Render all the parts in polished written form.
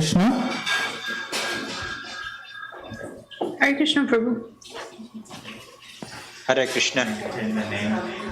Krishna. Hare Krishna, Prabhu. Hare Krishna. In the name.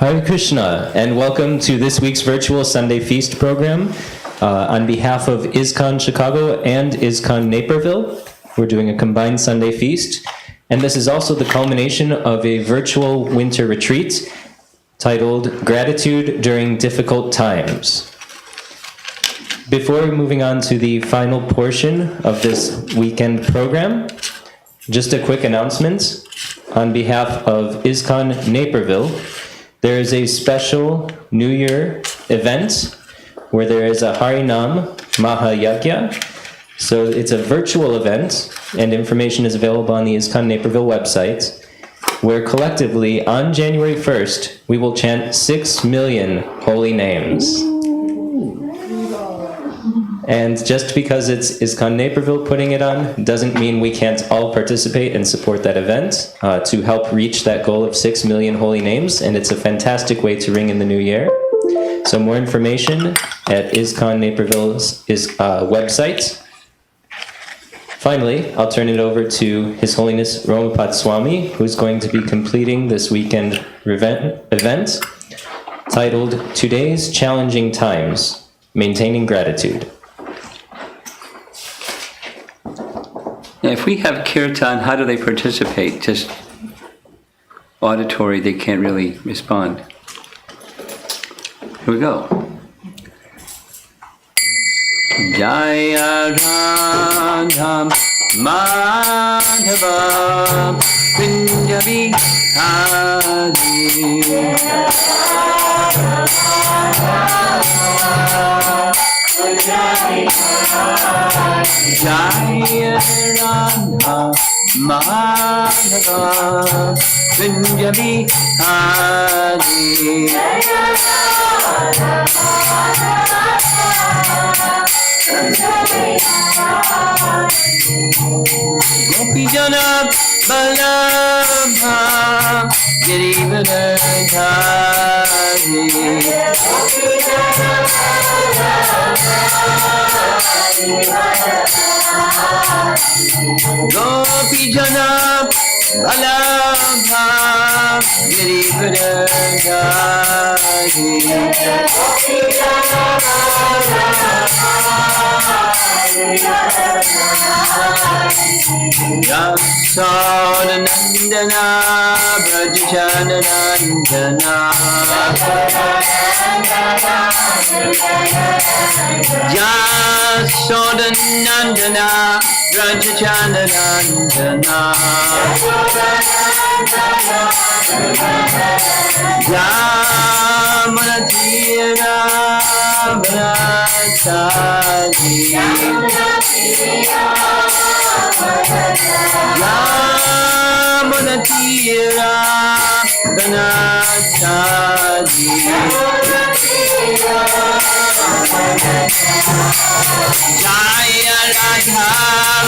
Hare Krishna, and welcome to this week's virtual Sunday Feast program. On behalf of ISKCON Chicago and ISKCON Naperville, we're doing a combined Sunday Feast, and this is also the culmination of a virtual winter retreat titled Gratitude During Difficult Times. Before moving on to the final portion of this weekend program, just a quick announcement. On behalf of ISKCON Naperville, there is a special New Year event where there is a Harinam Mahayagya. So it's a virtual event, and information is available on the ISKCON Naperville website, where collectively on January 1st, we will chant 6 million holy names. And just because it's ISKCON Naperville putting it on doesn't mean we can't all participate and support that event to help reach that goal of 6 million holy names, and it's a fantastic way to ring in the new year. So more information at ISKCON Naperville's website. Finally, I'll turn it over to His Holiness Romapada Swami, who's going to be completing this weekend event titled Today's Challenging Times, maintaining gratitude. Now, if we have kirtan, how do they participate? Just auditory, they can't really respond. Here we go. Jaya Radha Madhava Kunjabi Adi Jaya Radha Madhava Kunjabi Adi Gopi Jana Balabha Girivadhari Gopi Jana Balabha Girivadhari Yasoda Nandana Brajachana Nandana Yasoda Nandana Brajachana Nandana Yamana Tira Brajachadi Yamana Tira Brajachadi Jaya Radha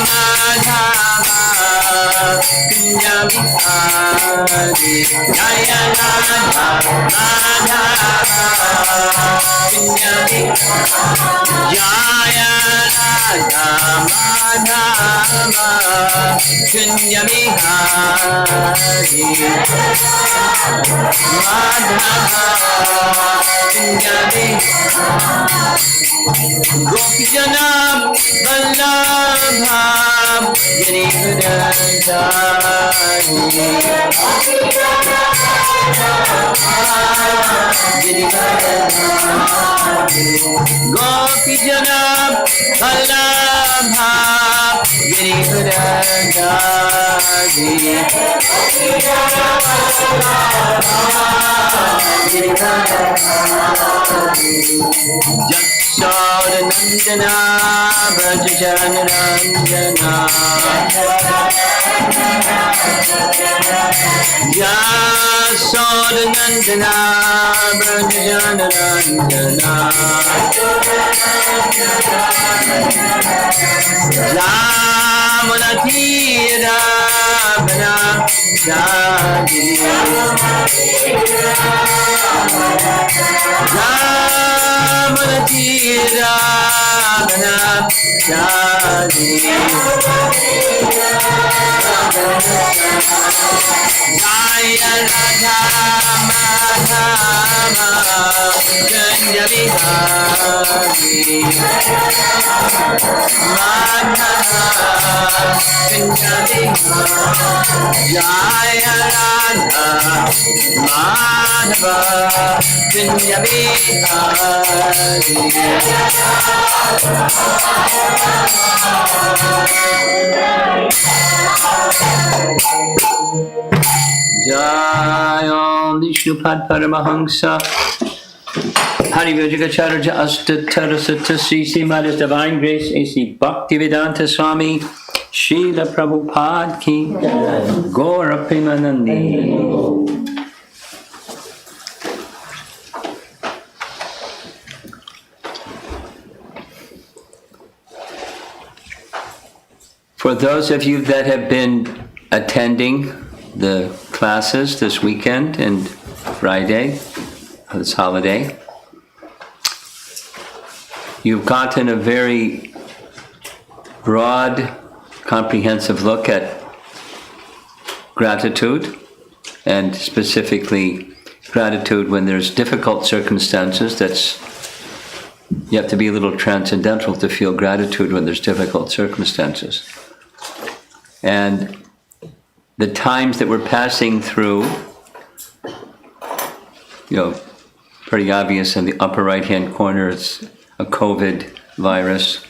Madhava Kunjabihari Jaya Radha Madhava Kunjabihari Jaya Radha Madhava Kunjabihari Madhava Kunjabihari Gopi Jana Vallabha Girivadhari Gopi Jana Vallabha Jasoda Nandana Brajachana Nandana Jasoda Nandana Brajachana Nandana Jamana Tira Brajachadi Jamana Tira Brajachadi Jaya Radha Madhava Kunjabihari Madhava Kunjabihari Jaya Radha Madhava Kunjabihari Jai Om Vishnupad Paramahamsa Hari Vajracharya Astatara Sattasi Srimad His Divine Grace A.C. Bhaktivedanta Swami Srila Prabhupada Ki Gaura Premanandi. For those of you that have been attending the classes this weekend and Friday, this holiday, you've gotten a very broad, comprehensive look at gratitude, and specifically gratitude when there's difficult circumstances. That's You have to be a little transcendental to feel gratitude when there's difficult circumstances. And the times that we're passing through, pretty obvious in the upper right-hand corner, it's a COVID virus.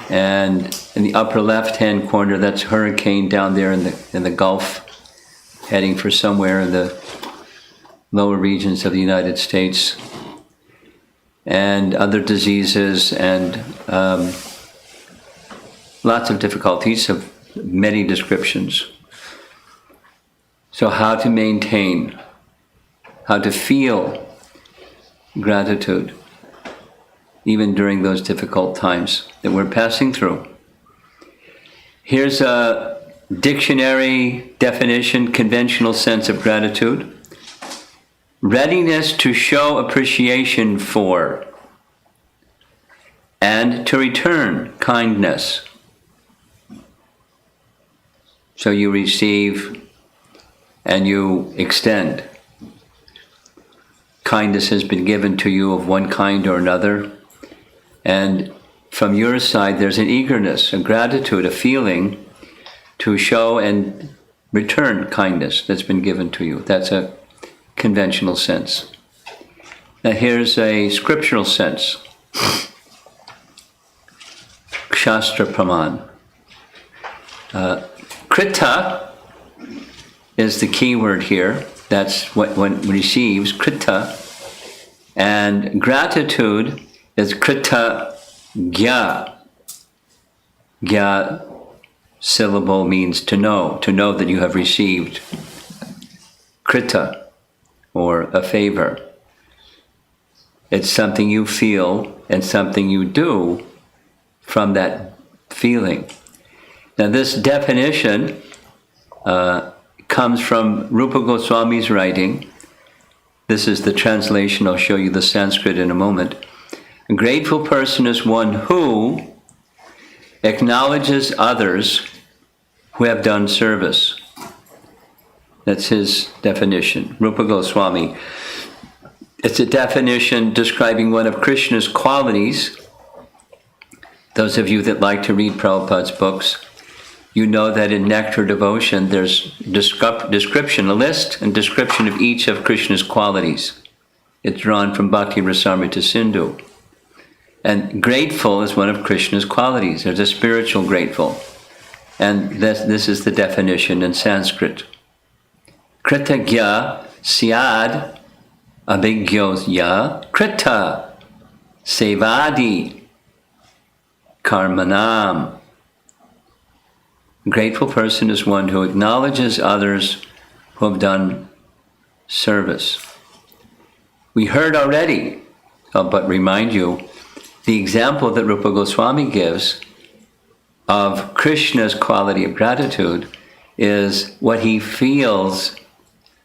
And in the upper left-hand corner, that's hurricane down there in the Gulf, heading for somewhere in the lower regions of the United States, and other diseases, and lots of difficulties of many descriptions. So how to maintain, how to feel gratitude, even during those difficult times that we're passing through. Here's a dictionary definition, conventional sense of gratitude. Readiness to show appreciation for and to return kindness. So you receive and you extend. Kindness has been given to you of one kind or another. And from your side, there's an eagerness, a gratitude, a feeling to show and return kindness that's been given to you. That's a conventional sense. Now here's a scriptural sense. Shastra Praman. Krita is the key word here. That's what one receives, krita. And gratitude is krita gya. Gya syllable means to know that you have received krita, or a favor. It's something you feel and something you do from that feeling. Now this definition comes from Rupa Goswami's writing. This is the translation. I'll show you the Sanskrit in a moment. A grateful person is one who acknowledges others who have done service. That's his definition, Rupa Goswami. It's a definition describing one of Krishna's qualities. Those of you that like to read Prabhupada's books, you know that in Nectar Devotion there's description, a list and description of each of Krishna's qualities. It's drawn from Bhakti Rasamrita Sindhu. And grateful is one of Krishna's qualities. There's a spiritual grateful. And this is the definition in Sanskrit. Kritagya syad abhigyosya krita sevadi karmanam. Grateful person is one who acknowledges others who have done service. We heard already, but remind you, the example that Rupa Goswami gives of Krishna's quality of gratitude is what he feels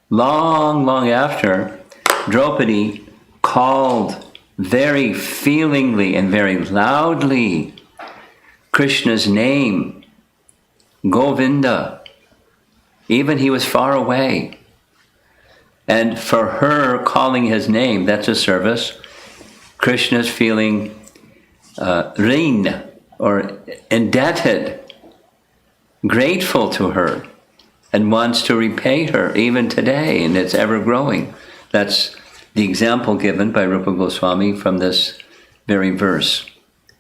long after Draupadi called very feelingly and very loudly Krishna's name, Govinda. Even he was far away. And for her calling his name, that's a service. Krishna's feeling rin, or indebted, grateful to her, and wants to repay her even today, and it's ever growing. That's the example given by Rupa Goswami from this very verse,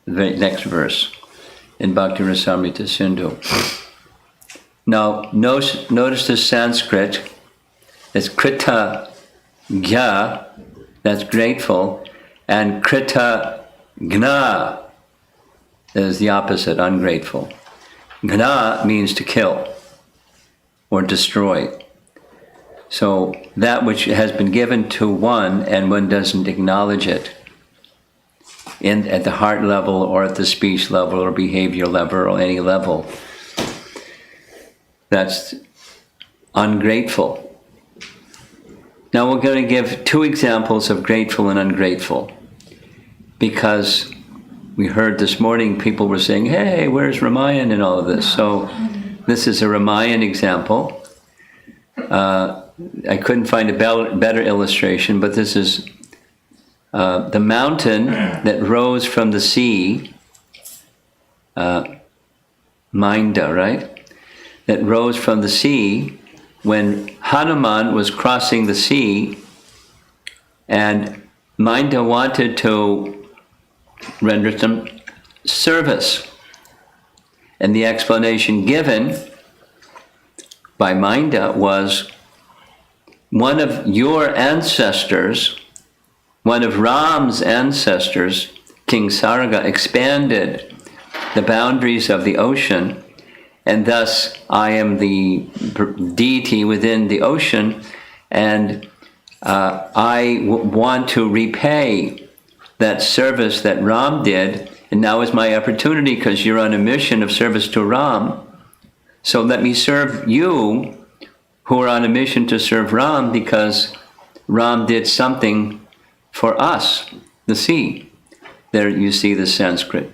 the next verse in Bhakti Rasamrita Sindhu. Now, notice the Sanskrit. It's krita gya, that's grateful, and krita gna is the opposite, ungrateful. Gna means to kill or destroy. So that which has been given to one and one doesn't acknowledge it at the heart level or at the speech level or behavior level or any level, that's ungrateful. Now we're going to give two examples of grateful and ungrateful, because we heard this morning people were saying, hey, where's Ramayan in all of this? So this is a Ramayan example. I couldn't find a better illustration, but this is the mountain that rose from the sea, Minda, right? That rose from the sea when Hanuman was crossing the sea, and Minda wanted to render some service. And the explanation given by Minda was, one of your ancestors, one of Ram's ancestors, King Sarga, expanded the boundaries of the ocean, and thus I am the deity within the ocean, and I want to repay that service that Ram did, and now is my opportunity because you're on a mission of service to Ram. So let me serve you who are on a mission to serve Ram, because Ram did something for us, the sea. There you see the Sanskrit.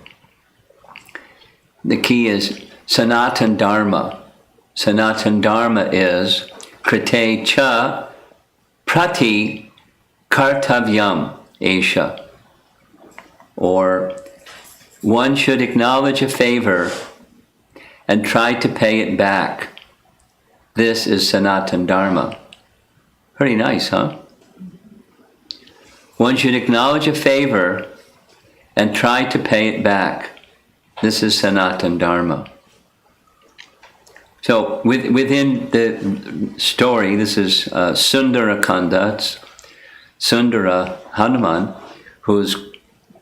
The key is Sanatan Dharma. Sanatan Dharma is Krite cha prati kartavyam esha. Or one should acknowledge a favor and try to pay it back. This is Sanatan Dharma. Pretty nice, huh? One should acknowledge a favor and try to pay it back. This is Sanatan Dharma. So within the story, this is Sundara Kanda. It's Sundara Hanuman, who's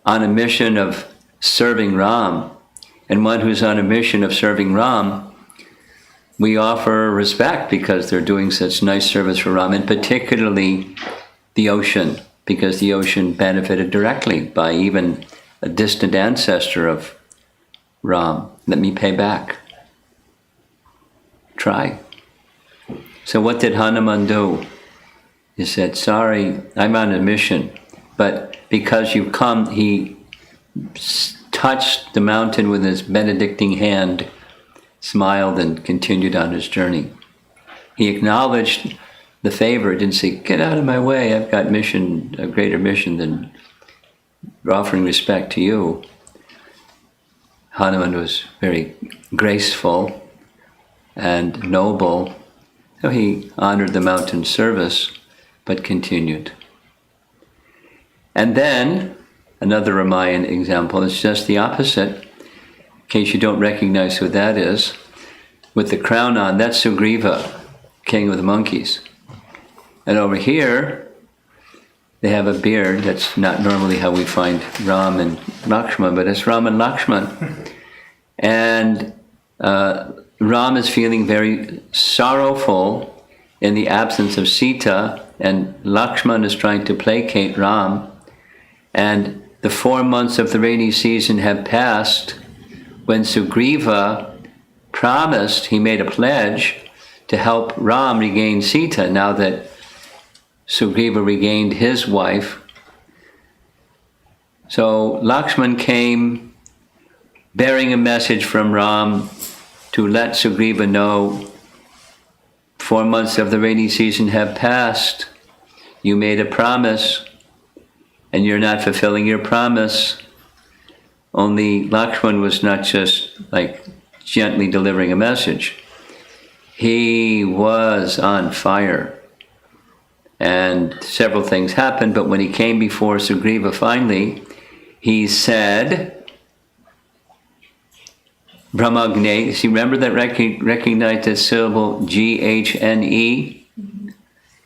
on a mission of serving Ram. And one who's on a mission of serving Ram, we offer respect because they're doing such nice service for Ram, and particularly the ocean, because the ocean benefited directly by even a distant ancestor of Ram. Let me pay back. Try. So what did Hanuman do? He said, sorry, I'm on a mission, but because you've come, he touched the mountain with his benedicting hand, smiled, and continued on his journey. He acknowledged the favor, didn't say, get out of my way, I've got a greater mission than offering respect to you. Hanuman was very graceful and noble, so he honored the mountain service, but continued. And then, another Ramayan example is just the opposite. In case you don't recognize who that is, with the crown on, that's Sugriva, king of the monkeys. And over here, they have a beard. That's not normally how we find Ram and Lakshman, but it's Ram and Lakshman. And Ram is feeling very sorrowful in the absence of Sita, and Lakshman is trying to placate Ram. And the 4 months of the rainy season have passed when Sugriva promised, he made a pledge to help Ram regain Sita now that Sugriva regained his wife. So Lakshman came bearing a message from Ram to let Sugriva know 4 months of the rainy season have passed. You made a promise, and you're not fulfilling your promise. Only Lakshman was not just like gently delivering a message. He was on fire. And several things happened, but when he came before Sugriva finally, he said, Brahmagne, see, remember that recognize that syllable G-H-N-E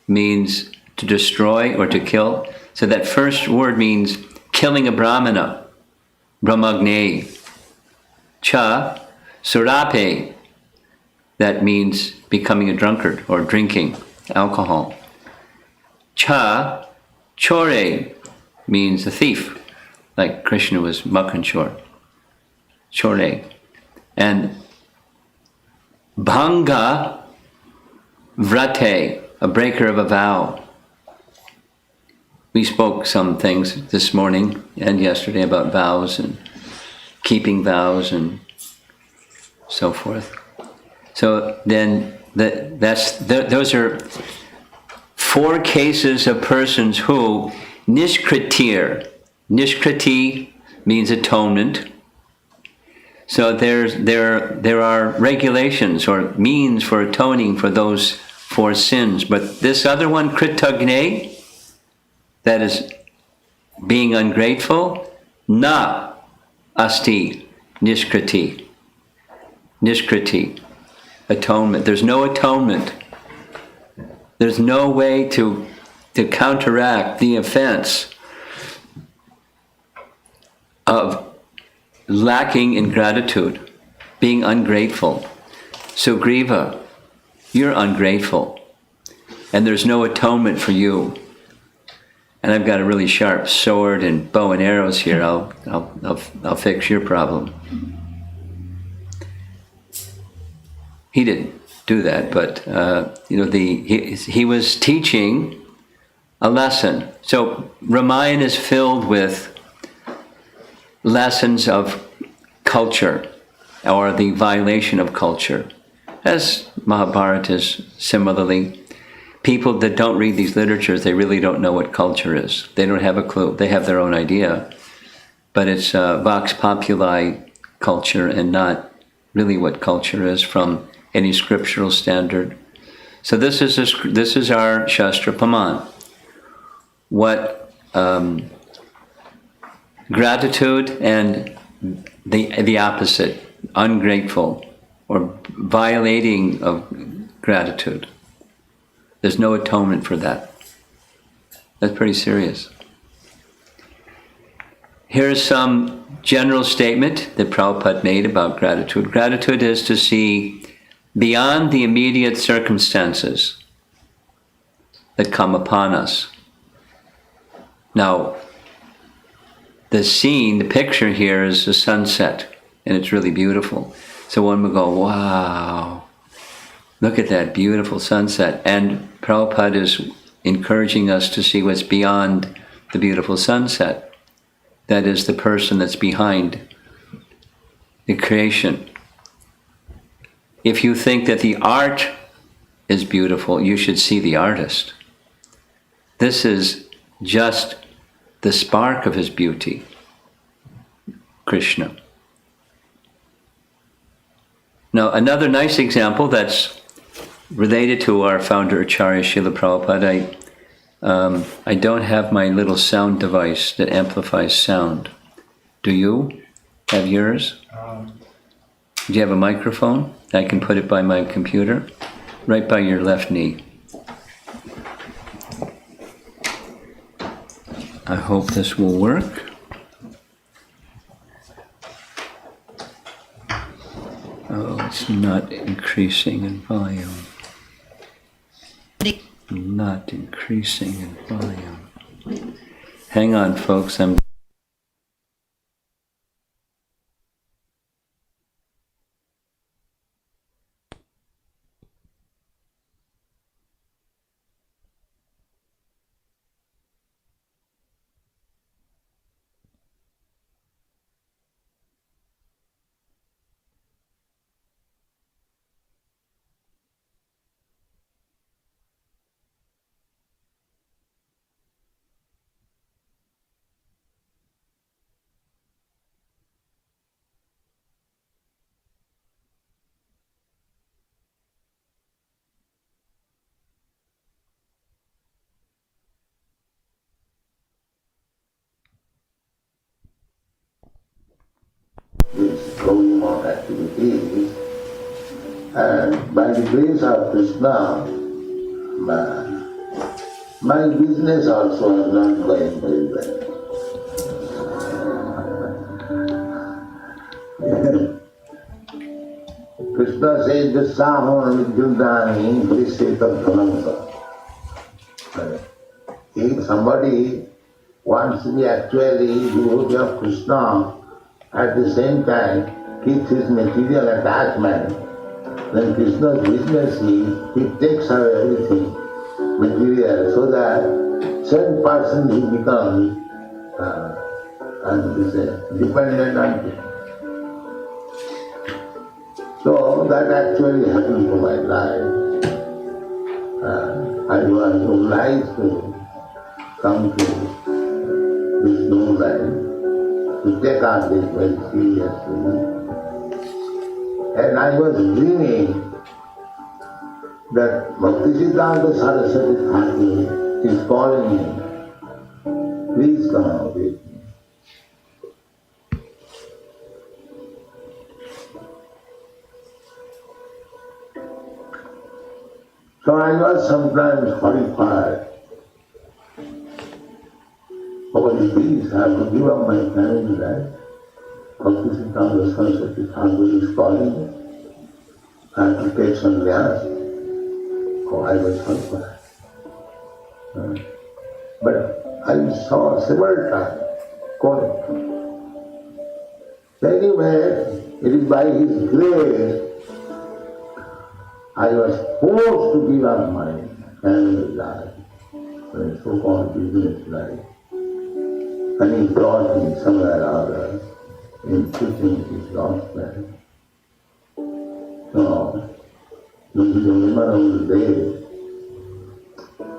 means to destroy or to kill. So that first word means killing a Brahmana, Brahmagne. Cha, Surape, that means becoming a drunkard or drinking alcohol. Cha, Chore, means a thief, like Krishna was Makanchor. Chore. And Bhanga, Vrate, a breaker of a vow. We spoke some things this morning and yesterday about vows and keeping vows and so forth. So then those are 4 cases of persons who, Nishkritir. Nishkriti means atonement. So there are regulations or means for atoning for those 4 sins. But this other one, kritagne, that is being ungrateful, na asti nishkriti. Nishkriti, atonement. There's no atonement. There's no way to counteract the offense of lacking in gratitude, being ungrateful. Sugriva, you're ungrateful, and there's no atonement for you. And I've got a really sharp sword and bow and arrows here. I'll fix your problem. He didn't do that, but he was teaching a lesson. So Ramayana is filled with lessons of culture or the violation of culture, as Mahabharata is similarly. People that don't read these literatures, they really don't know what culture is. They don't have a clue. They have their own idea, but it's vox populi culture and not really what culture is from any scriptural standard. So this is our Shastra Paman. What gratitude and the opposite, ungrateful or violating of gratitude. There's no atonement for that. That's pretty serious. Here's some general statement that Prabhupada made about gratitude. Gratitude is to see beyond the immediate circumstances that come upon us. Now, the scene, the picture here is a sunset, and it's really beautiful. So one would go, wow, look at that beautiful sunset. And Prabhupada is encouraging us to see what's beyond the beautiful sunset. That is the person that's behind the creation. If you think that the art is beautiful, you should see the artist. This is just the spark of his beauty, Krishna. Now, another nice example that's related to our founder, Acharya Srila Prabhupada, I don't have my little sound device that amplifies sound. Do you have yours? Do you have a microphone? I can put it by my computer, right by your left knee. I hope this will work. Oh, it's not increasing in volume. Not increasing in volume. Hang on, folks. This going on activities, and by the grace of Krishna, my business also is not going very well. Krishna says, the Sahon Vidyudani Vrisetam Dhanamsa. If somebody wants to be actually devotee of Krishna, at the same time keeps his material attachment, then Krishna's business is he takes away everything material so that same person he becomes dependent on him. So that actually happened to my life. I was obliged to come to his own life, to take out this very seriously. And I was dreaming that Bhaktisiddhanta Saraswati Thakur is calling me. Please come out with me. So I was sometimes horrified. What is this? I have to give up my family life. Bhaktisiddhanta Saraswati Thakur is calling me. I have to take some gas. Oh, I was horrified. But I saw several times calling. Anyway, it is by His grace I was forced to give up my family life, my so-called business life. And He brought me somewhere or other in preaching His gospel. So, don't you remember those days?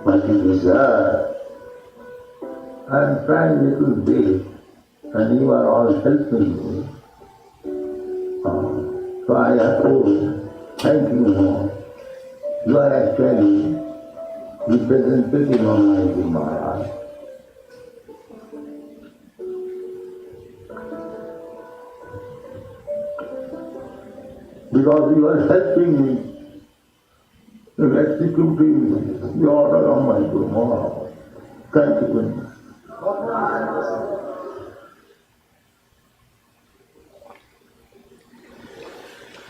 What He deserved. I am trying little bit, and you are all helping me. So I have to thank you more. You are actually representative of my Maharaj. Because you are helping me in executing the order of my Guru Maharaj. Thank you very much.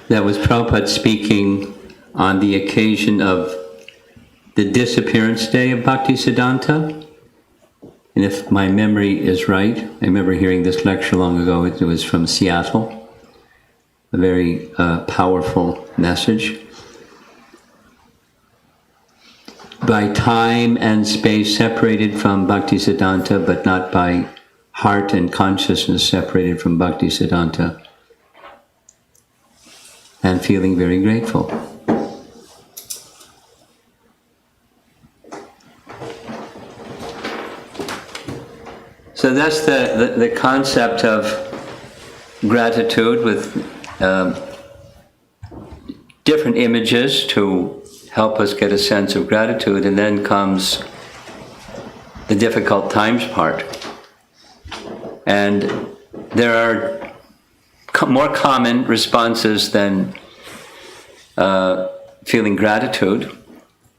That was Prabhupada speaking on the occasion of the disappearance day of Bhaktisiddhanta. And if my memory is right, I remember hearing this lecture long ago. It was from Seattle. A very powerful message. By time and space separated from Bhaktisiddhanta, but not by heart and consciousness separated from Bhaktisiddhanta. And feeling very grateful. So that's the concept of gratitude with different images to help us get a sense of gratitude, and then comes the difficult times part. And there are more common responses than feeling gratitude.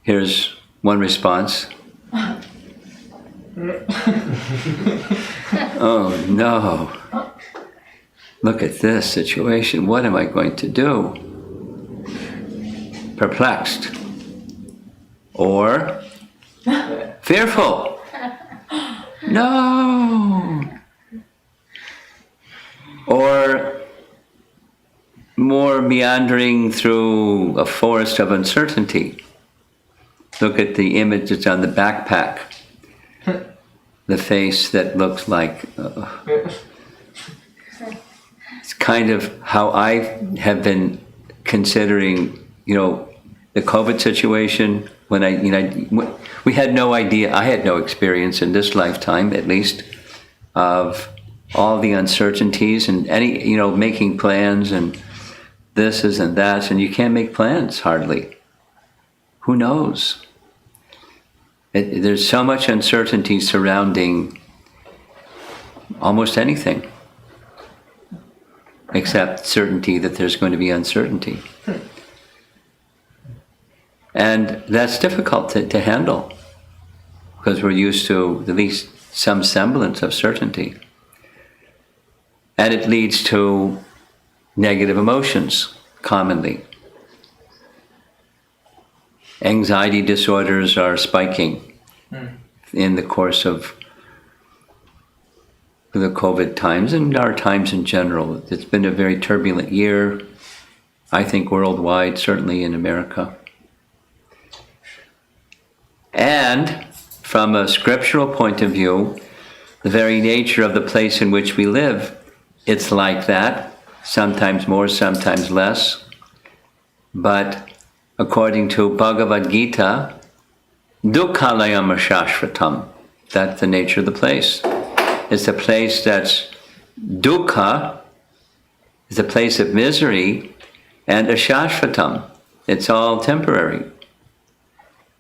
Here's one response. Oh no. Look at this situation. What am I going to do? Perplexed. Or fearful. No. Or more meandering through a forest of uncertainty. Look at the image that's on the backpack. The face that looks like... it's kind of how I have been considering, the COVID situation. When we had no idea, I had no experience in this lifetime, at least, of all the uncertainties and making plans and this and that, and you can't make plans hardly. Who knows? There's so much uncertainty surrounding almost anything, except certainty that there's going to be uncertainty. And that's difficult to handle, because we're used to at least some semblance of certainty. And it leads to negative emotions, commonly. Anxiety disorders are spiking in the course of the COVID times and our times in general. It's been a very turbulent year, I think worldwide, certainly in America. And from a scriptural point of view, the very nature of the place in which we live, it's like that, sometimes more, sometimes less. But according to Bhagavad Gita, dukkhalayam shashvatam, that's the nature of the place. It's a place that's dukkha, it's a place of misery, and ashashvatam. It's all temporary.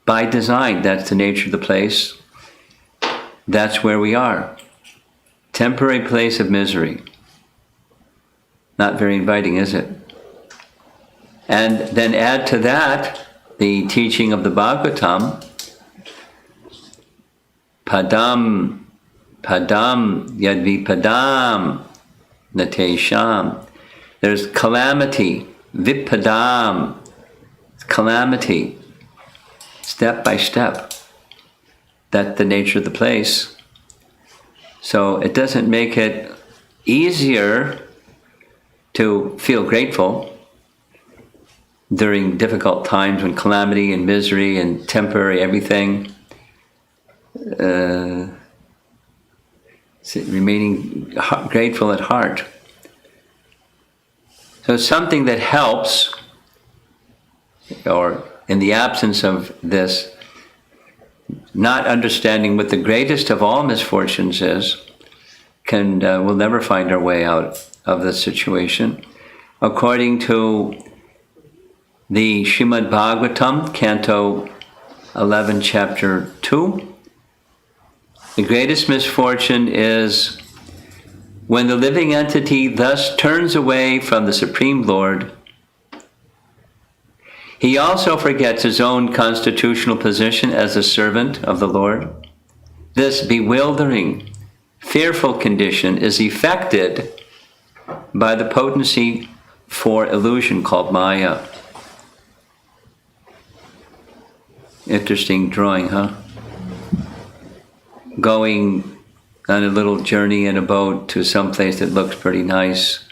By design, that's the nature of the place. That's where we are. Temporary place of misery. Not very inviting, is it? And then add to that the teaching of the Bhagavatam, padam yadvipadam natesham. There's calamity, vipadam, calamity, step by step. That's the nature of the place. So it doesn't make it easier to feel grateful during difficult times when calamity and misery and temporary everything. Remaining grateful at heart. So something that helps, or in the absence of this, not understanding what the greatest of all misfortunes is, we'll never find our way out of this situation. According to the Srimad Bhagavatam, Canto 11, Chapter 2, the greatest misfortune is when the living entity thus turns away from the Supreme Lord. He also forgets his own constitutional position as a servant of the Lord. This bewildering, fearful condition is effected by the potency for illusion called Maya. Interesting drawing, huh? Going on a little journey in a boat to some place that looks pretty nice,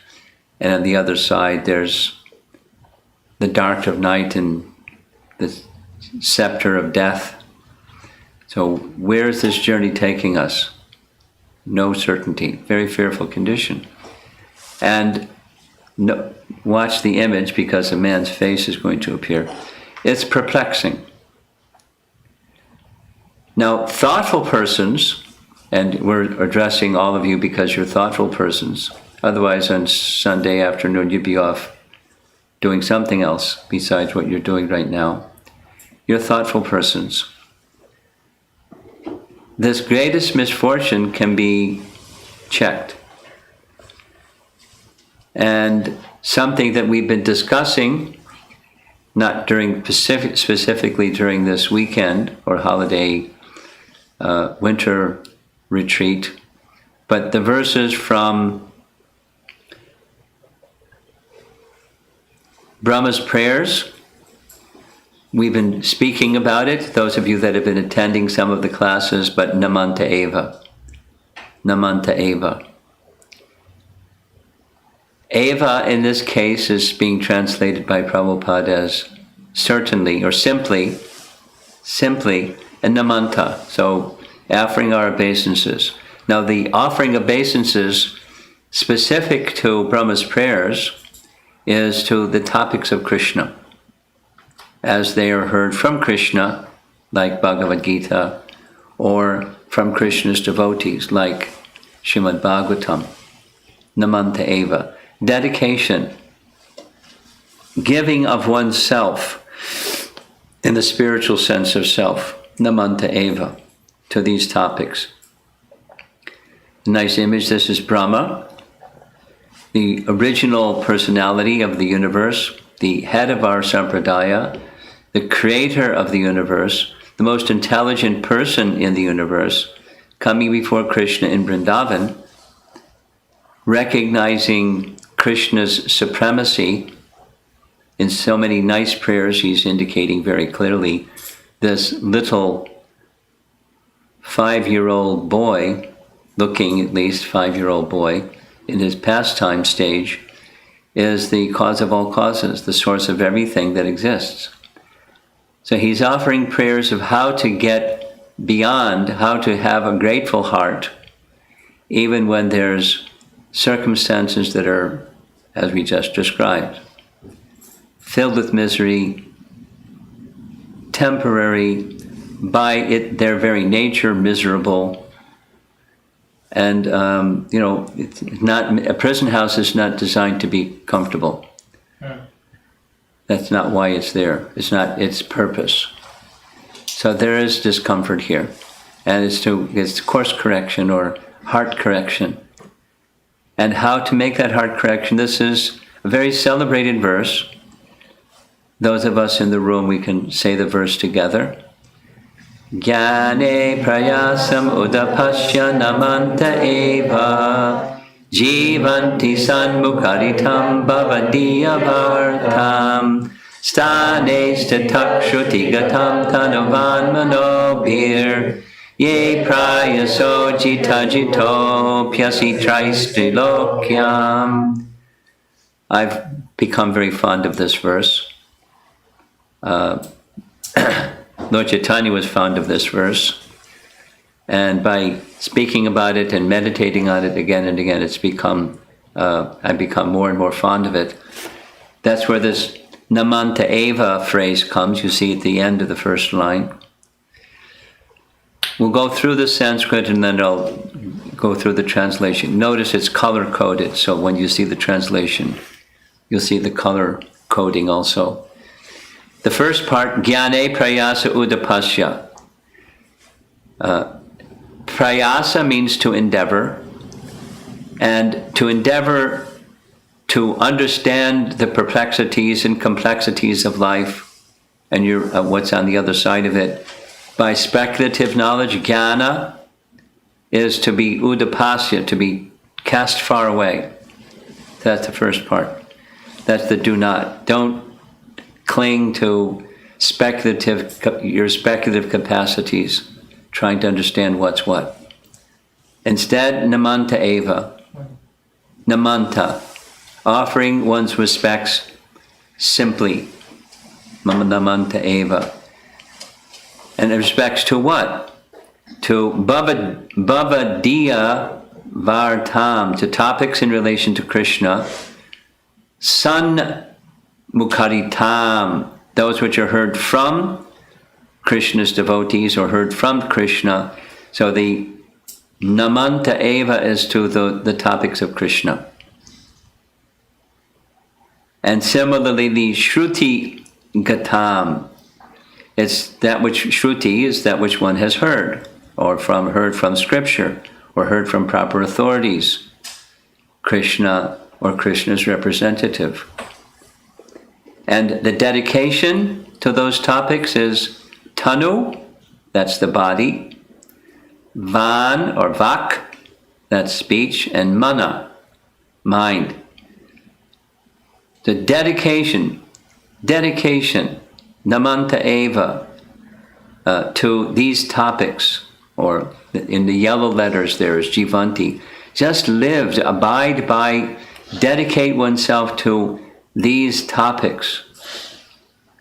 and on the other side there's the dark of night and the scepter of death. So where is this journey taking us? No certainty. Very fearful condition. And watch the image, because a man's face is going to appear. It's perplexing. Now, thoughtful persons, and we're addressing all of you because you're thoughtful persons. Otherwise, on Sunday afternoon, you'd be off doing something else besides what you're doing right now. You're thoughtful persons. This greatest misfortune can be checked. And something that we've been discussing, not during specifically during this weekend or holiday winter retreat, but the verses from Brahma's prayers. We've been speaking about it, those of you that have been attending some of the classes, but Namanta Eva. Namanta Eva. Eva in this case is being translated by Prabhupada as certainly or simply, and Namanta. So offering our obeisances. Now the offering obeisances specific to Brahma's prayers is to the topics of Krishna, as they are heard from Krishna, like Bhagavad Gita, or from Krishna's devotees, like Srimad Bhagavatam. Namanta Eva. Dedication, giving of oneself in the spiritual sense of self, Namanta Eva, to these topics. Nice image. This is Brahma, the original personality of the universe, the head of our sampradaya, the creator of the universe, the most intelligent person in the universe, coming before Krishna in Vrindavan, recognizing Krishna's supremacy. In so many nice prayers, he's indicating very clearly this little 5-year-old boy, looking at least 5-year-old boy, in his pastime stage, is the cause of all causes, the source of everything that exists. So he's offering prayers of how to get beyond, how to have a grateful heart, even when there's circumstances that are, as we just described, filled with misery, temporary, by their very nature miserable, And, it's not, a prison house is not designed to be comfortable. That's not why it's there. It's not its purpose. So there is discomfort here. And it's course correction or heart correction. And how to make that heart correction, this is a very celebrated verse. Those of us in the room, we can say the verse together. Jnane prayasam udapasya namanta eva jivanti sanmukharitam bhavadiya vartam stane statakshuti gatam tanavan manobhir ye prayaso jitajito pyasi traistrilokyam. I've become very fond of this verse. Lord Chaitanya was fond of this verse, and by speaking about it and meditating on it again and again, I've become more and more fond of it. That's where this namanta eva phrase comes. You see at the end of the first line. We'll go through the Sanskrit and then I'll go through the translation. Notice it's color-coded, so when you see the translation, you'll see the color coding also. The first part, Jnane Prayasa Udapasya. Prayasa means to endeavor, and to endeavor to understand the perplexities and complexities of life and what's on the other side of it. By speculative knowledge, jnana is to be udapasya, to be cast far away. That's the first part. That's the do not. Don't cling to your speculative capacities, trying to understand what's what. Instead, namanta eva. Namanta, offering one's respects simply. Namanta eva. And respects to what? To bhavadiya vartam, to topics in relation to Krishna. San mukharitam, those which are heard from Krishna's devotees or heard from Krishna. So the namanta eva is to the topics of Krishna. And similarly, the shruti gatam, it's that which shruti is that which one has heard, or heard from scripture, or heard from proper authorities, Krishna or Krishna's representative. And the dedication to those topics is tanu, that's the body, van or vak, that's speech, and mana, mind. The dedication, namanta eva, to these topics, or in the yellow letters there is jivanti. Just live, abide by, dedicate oneself to these topics.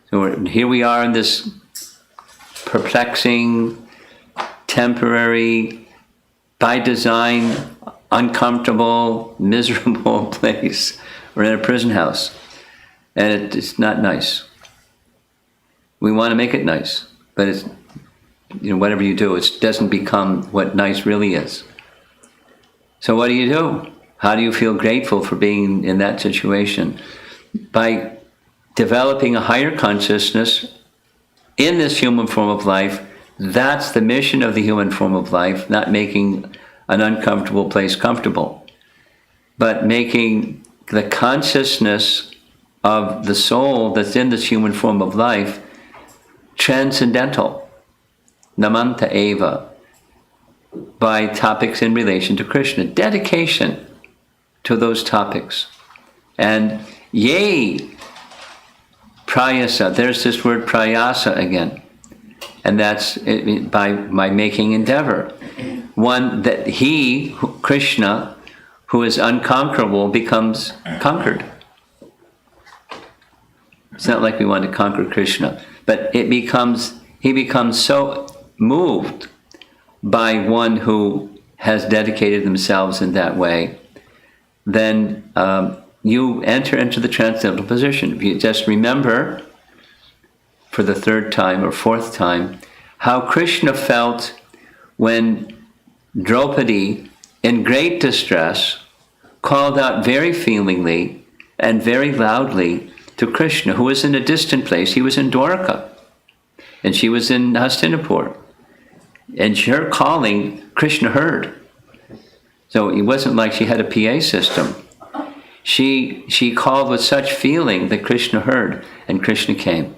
So here we are in this perplexing, temporary, by design, uncomfortable, miserable place. We're in a prison house, and it's not nice. We want to make it nice, but it's, whatever you do, it doesn't become what nice really is. So what do? How do you feel grateful for being in that situation? By developing a higher consciousness in this human form of life. That's the mission of the human form of life, not making an uncomfortable place comfortable, but making the consciousness of the soul that's in this human form of life transcendental, namanta eva, by topics in relation to Krishna. Dedication to those topics. And yay, prayasa, there's this word prayasa again. And that's by making endeavor. One that Krishna, who is unconquerable, becomes conquered. It's not like we want to conquer Krishna, but he becomes so moved by one who has dedicated themselves in that way, then you enter into the transcendental position. If you just remember, for the third time or fourth time, how Krishna felt when Draupadi in great distress, called out very feelingly and very loudly to Krishna, who was in a distant place. He was in Dwarka, and she was in Hastinapur. And her calling, Krishna heard. So it wasn't like she had a PA system. She called with such feeling that Krishna heard, and Krishna came.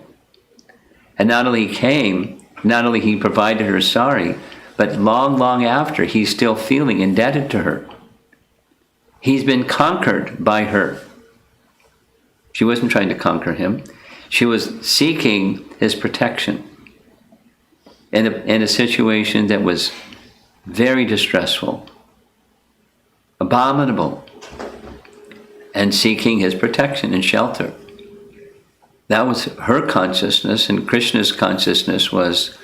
And not only he came, not only he provided her sari, but long, long after, he's still feeling indebted to her. He's been conquered by her. She wasn't trying to conquer him. She was seeking his protection in a situation that was very distressful, abominable, and seeking his protection and shelter. That was her consciousness, and Krishna's consciousness was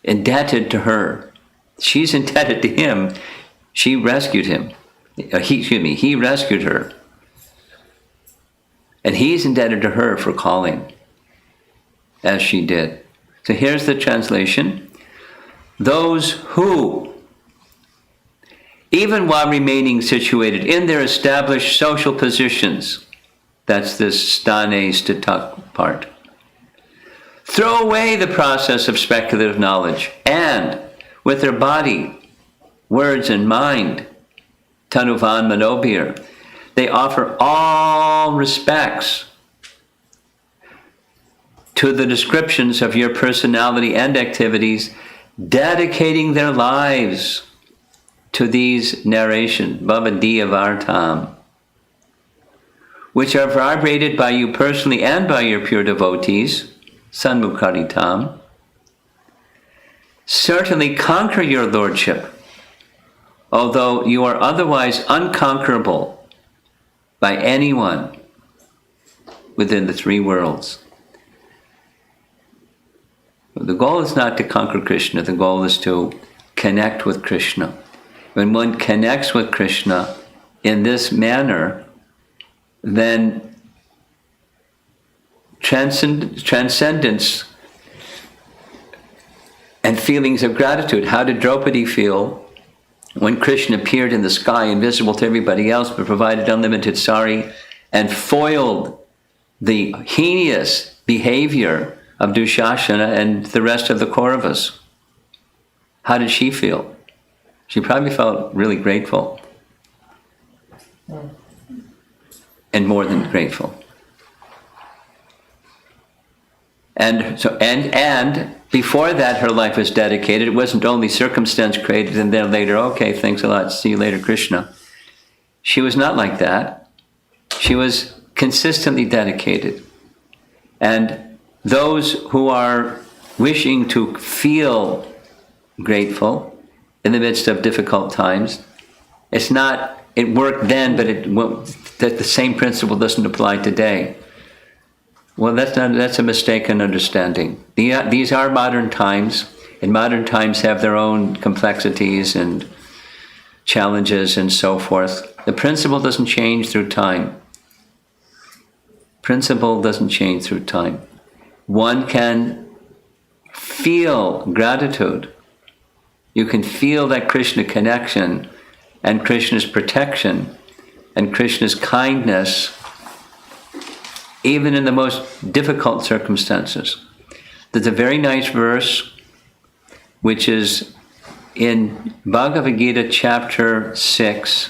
indebted to her. She's indebted to him. She rescued him. He rescued her. And he's indebted to her for calling, as she did. So here's the translation. Those who, even while remaining situated in their established social positions, that's this stane statak part, throw away the process of speculative knowledge and, with their body, words, and mind, tanuvan manobir, they offer all respects to the descriptions of your personality and activities, dedicating their lives to these narrations, Bhavadiya Vartam, which are vibrated by you personally and by your pure devotees, Sanmukharitam. Certainly conquer your lordship, although you are otherwise unconquerable by anyone within the three worlds. The goal is not to conquer Krishna, the goal is to connect with Krishna. When one connects with Krishna in this manner, then transcendence and feelings of gratitude. How did Draupadi feel when Krishna appeared in the sky, invisible to everybody else, but provided unlimited sari and foiled the heinous behavior of Dushasana and the rest of the Kauravas? How did she feel? She probably felt really grateful. And more than grateful. And so and before that her life was dedicated. It wasn't only circumstance created and then later, okay, thanks a lot, see you later, Krishna. She was not like that. She was consistently dedicated. And those who are wishing to feel grateful in the midst of difficult times, it's not, it worked then, but that the same principle doesn't apply today. Well, that's a mistaken understanding. These are modern times, and modern times have their own complexities and challenges and so forth. The principle doesn't change through time. Principle doesn't change through time. One can feel gratitude. You can feel that Krishna connection and Krishna's protection and Krishna's kindness even in the most difficult circumstances. There's a very nice verse which is in Bhagavad Gita chapter 6,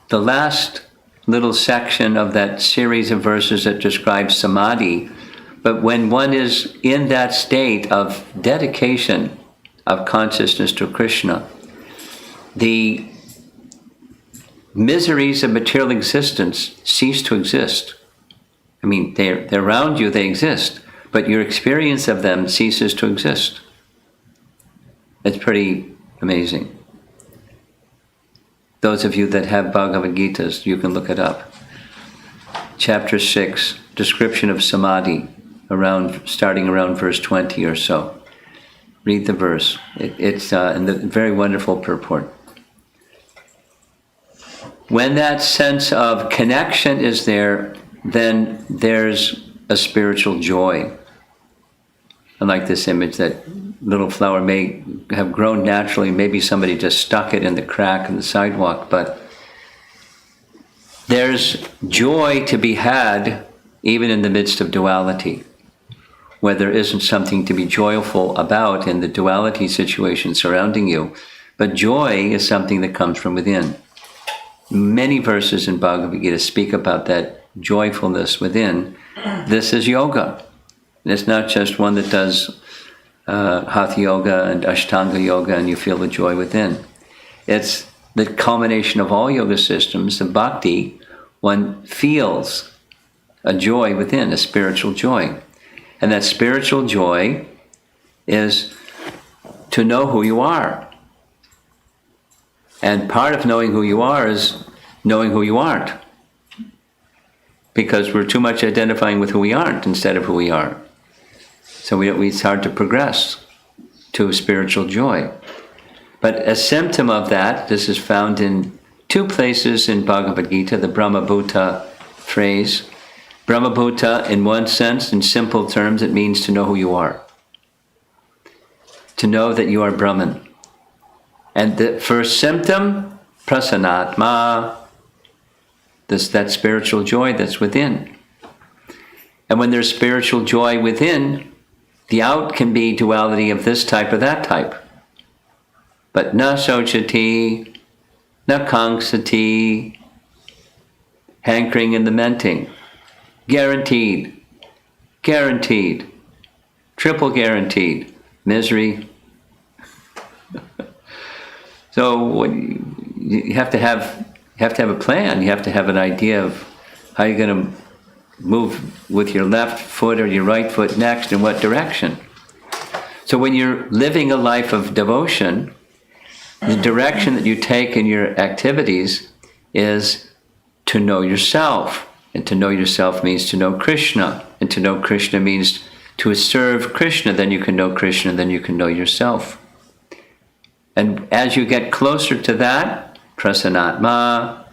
the last little section of that series of verses that describes samadhi. But when one is in that state of dedication of consciousness to Krishna, the miseries of material existence cease to exist. I mean, they're around you, they exist, but your experience of them ceases to exist. It's pretty amazing. Those of you that have Bhagavad Gitas, you can look it up. Chapter 6, description of samadhi, starting around verse 20 or so. Read the verse. It's in the very wonderful purport. When that sense of connection is there, then there's a spiritual joy. I like this image that little flower may have grown naturally. Maybe somebody just stuck it in the crack in the sidewalk, but there's joy to be had even in the midst of duality, where there isn't something to be joyful about in the duality situation surrounding you. But joy is something that comes from within. Many verses in Bhagavad Gita speak about that joyfulness within. This is yoga. It's not just one that does Hatha Yoga and Ashtanga Yoga and you feel the joy within. It's the culmination of all yoga systems, the bhakti. One feels a joy within, a spiritual joy. And that spiritual joy is to know who you are. And part of knowing who you are is knowing who you aren't. Because we're too much identifying with who we aren't instead of who we are. So it's hard to progress to spiritual joy. But a symptom of that, this is found in 2 places in Bhagavad Gita, the Brahmabhuta phrase. Brahmabhuta, in one sense, in simple terms, it means to know who you are. To know that you are Brahman. And the first symptom, prasanatma, that spiritual joy that's within. And when there's spiritual joy within, the out can be duality of this type or that type. But na sochati, na kanksati, hankering and lamenting. Guaranteed. Guaranteed. Triple guaranteed. Misery. So you have to have a plan. You have to have an idea of how you're going to move with your left foot or your right foot next, in what direction. So when you're living a life of devotion, the direction that you take in your activities is to know yourself. And to know yourself means to know Krishna. And to know Krishna means to serve Krishna. Then you can know Krishna, then you can know yourself. And as you get closer to that, prasanatma,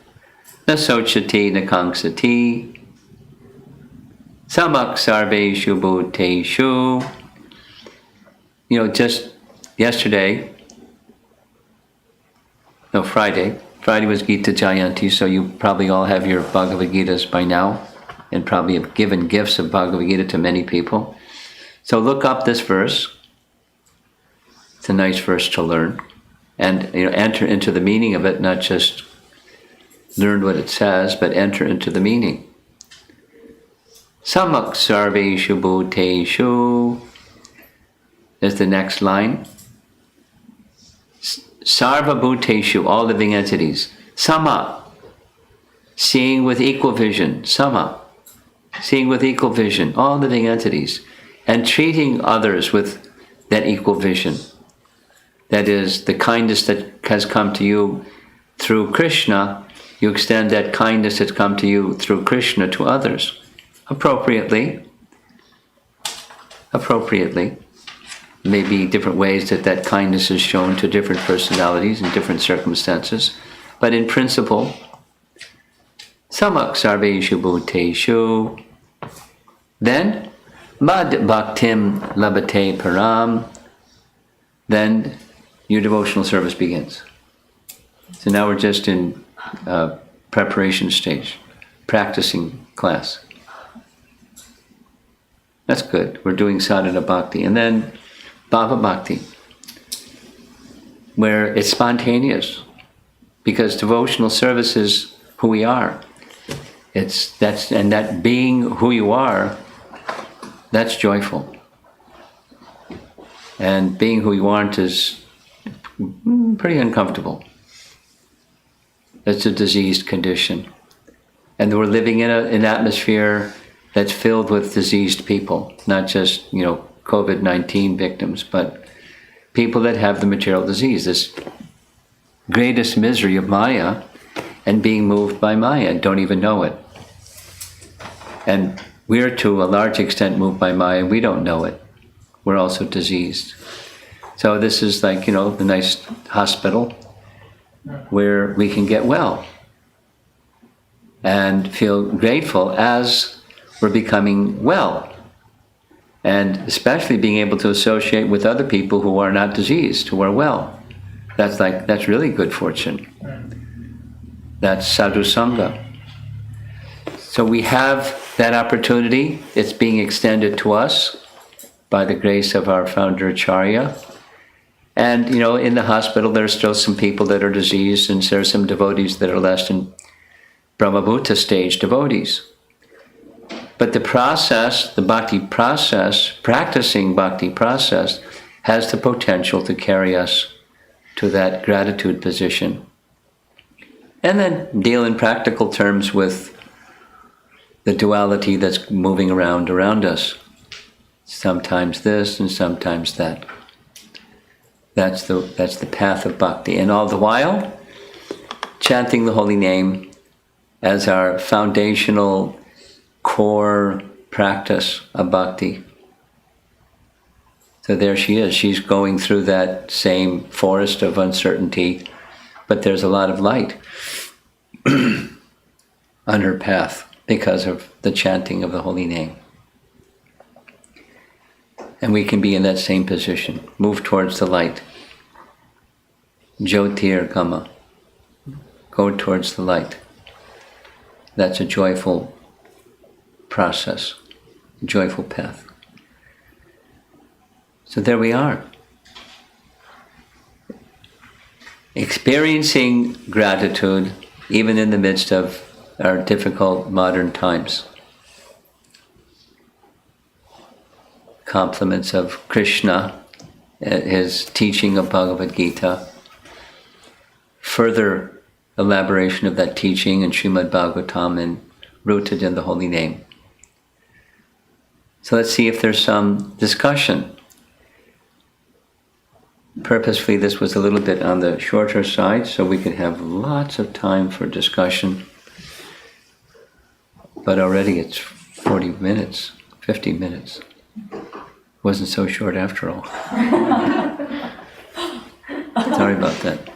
nasochati nakanksati, samak sarveshu bhuteshu. Just yesterday, Friday was Gita Jayanti, so you probably all have your Bhagavad Gitas by now, and probably have given gifts of Bhagavad Gita to many people. So look up this verse. It's a nice verse to learn. And enter into the meaning of it, not just learn what it says, but enter into the meaning. Samak sarveshu bhuteshu is the next line. Sarva bhuteshu, all living entities. Sama, seeing with equal vision. Sama, seeing with equal vision, all living entities. And treating others with that equal vision. That is, the kindness that has come to you through Krishna, you extend that kindness that's come to you through Krishna to others. Appropriately. Maybe different ways that kindness is shown to different personalities in different circumstances. But in principle, samak sarveshu bhuteshu. Then, mad bhaktim labate param. Then your devotional service begins. So now we're just in preparation stage, practicing class. That's good. We're doing sadhana bhakti. And then bhava bhakti, where it's spontaneous, because devotional service is who we are. And that being who you are, that's joyful. And being who you aren't is pretty uncomfortable. It's a diseased condition. And we're living in an atmosphere that's filled with diseased people, not just, COVID-19 victims, but people that have the material disease, this greatest misery of Maya, and being moved by Maya and don't even know it. And we're to a large extent moved by Maya, and we don't know it. We're also diseased. So this is like, the nice hospital where we can get well and feel grateful as we're becoming well. And especially being able to associate with other people who are not diseased, who are well. That's really good fortune. That's sadhu sangha. So we have that opportunity. It's being extended to us by the grace of our founder Acharya. And, in the hospital, there's still some people that are diseased, and there's some devotees that are less than Brahmabhuta stage devotees. But the process, the bhakti process, practicing bhakti process, has the potential to carry us to that gratitude position. And then deal in practical terms with the duality that's moving around us. Sometimes this and sometimes that. That's the path of bhakti. And all the while, chanting the holy name as our foundational core practice of bhakti. So there she is. She's going through that same forest of uncertainty, but there's a lot of light on her path because of the chanting of the holy name. And we can be in that same position. Move towards the light. Jyotir Gama. Go towards the light. That's a joyful process, a joyful path. So there we are. Experiencing gratitude even in the midst of our difficult modern times. Compliments of Krishna, his teaching of Bhagavad Gita, further elaboration of that teaching in Srimad Bhagavatam and rooted in the holy name. So let's see if there's some discussion. Purposefully, this was a little bit on the shorter side, so we could have lots of time for discussion. But already it's 40 minutes, 50 minutes. Wasn't so short after all. Sorry about that.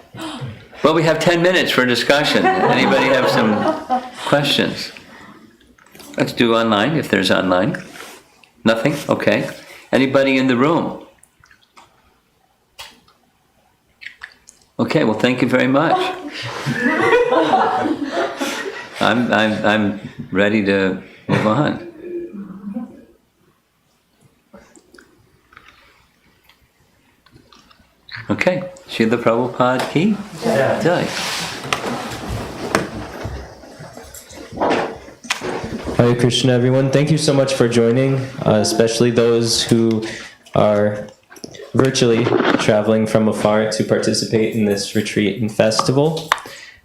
Well, we have 10 minutes for discussion. Anybody have some questions? Let's do online, if there's online. Nothing? Okay. Anybody in the room? Okay, well, thank you very much. I'm ready to move on. Okay, Srila Prabhupada ki jai. Hare Krishna, everyone. Thank you so much for joining, especially those who are virtually traveling from afar to participate in this retreat and festival.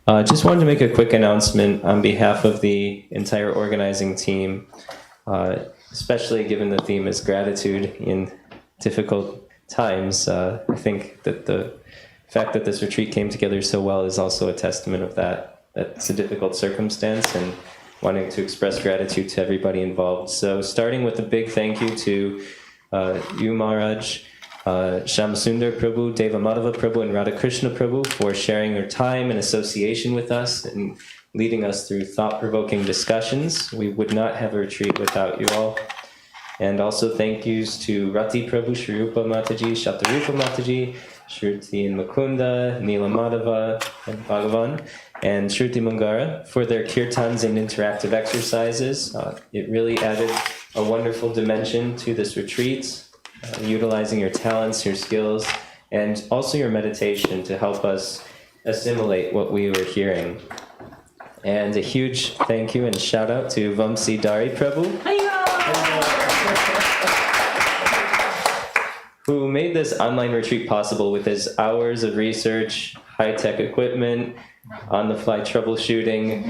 Just wanted to make a quick announcement on behalf of the entire organizing team, especially given the theme is gratitude in difficult times. I think that the fact that this retreat came together so well is also a testament of that. It's a difficult circumstance, and wanting to express gratitude to everybody involved. So starting with a big thank you to you, Maharaj, Shamsundar Prabhu, Deva Madhava Prabhu, and Radhakrishna Prabhu for sharing their time and association with us and leading us through thought-provoking discussions. We would not have a retreat without you all. And also thank yous to Rati Prabhu, Shri Rupa Mataji, Shatarupa Mataji, Shruti and Mukunda, Neela Madhava, and Bhagavan, and Shruti Mungara for their kirtans and interactive exercises. It really added a wonderful dimension to this retreat, utilizing your talents, your skills, and also your meditation to help us assimilate what we were hearing. And a huge thank you and shout out to Vamsi Dari Prabhu, who made this online retreat possible with his hours of research, high-tech equipment, on-the-fly troubleshooting.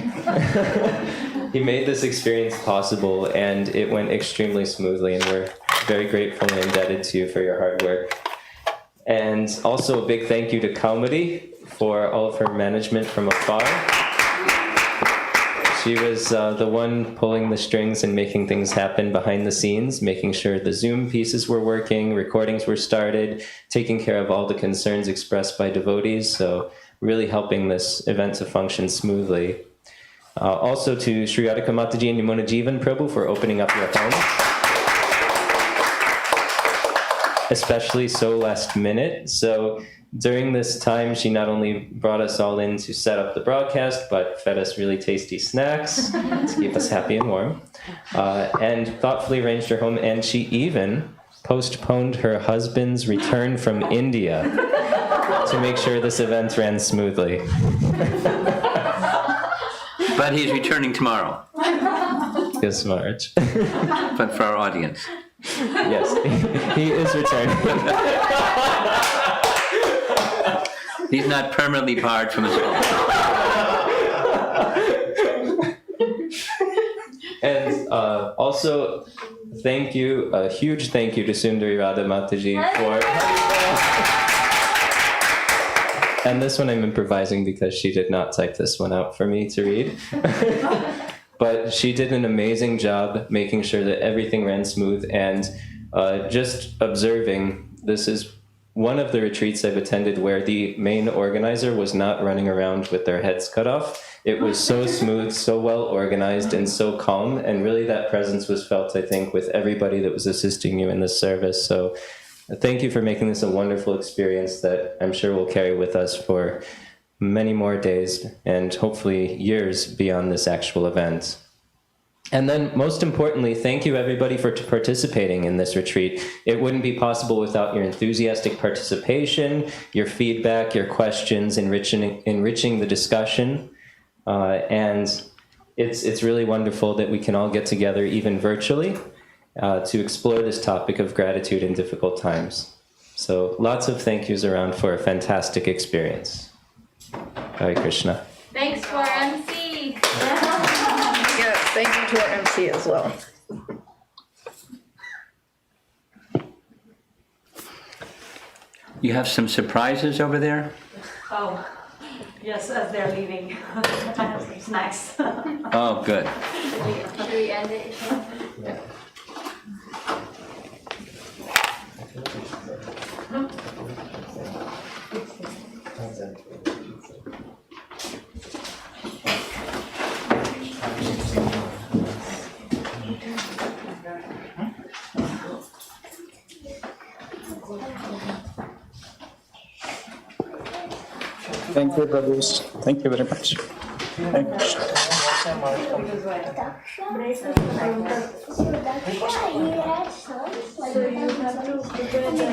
He made this experience possible, and it went extremely smoothly, and we're very grateful and indebted to you for your hard work. And also a big thank you to Kaumadi for all of her management from afar. She was the one pulling the strings and making things happen behind the scenes, making sure the Zoom pieces were working, recordings were started, taking care of all the concerns expressed by devotees, so really helping this event to function smoothly. Also to Sri Radhika Mataji and Yamuna Jivan Prabhu for opening up your home. especially so last minute. So during this time, she not only brought us all in to set up the broadcast, but fed us really tasty snacks to keep us happy and warm, and thoughtfully arranged her home. And she even postponed her husband's return from India to make sure this event ran smoothly. But he's returning tomorrow. Yes, Marge. But for our audience. Yes, he is returning. He's not permanently barred from his home. And also, thank you, a huge thank you to Sundari Radha Mataji for... And this one I'm improvising because she did not type this one out for me to read. But she did an amazing job making sure that everything ran smooth, and just observing, this is one of the retreats I've attended where the main organizer was not running around with their heads cut off. It was so smooth, so well organized, and so calm, and really that presence was felt, I think, with everybody that was assisting you in this service. So thank you for making this a wonderful experience that I'm sure we'll carry with us for many more days and hopefully years beyond this actual event. And then, most importantly, thank you everybody for participating in this retreat. It wouldn't be possible without your enthusiastic participation, your feedback, your questions, enriching the discussion. And it's really wonderful that we can all get together, even virtually, to explore this topic of gratitude in difficult times. So lots of thank yous around for a fantastic experience. Hare Krishna. Thanks for MC. Yeah, thank you to our MC as well. You have some surprises over there? Oh, yes, as they're leaving. I have some snacks. Oh, good. Should we end it? Yeah. Thank you, Prabhus. Thank you very much. Thank you.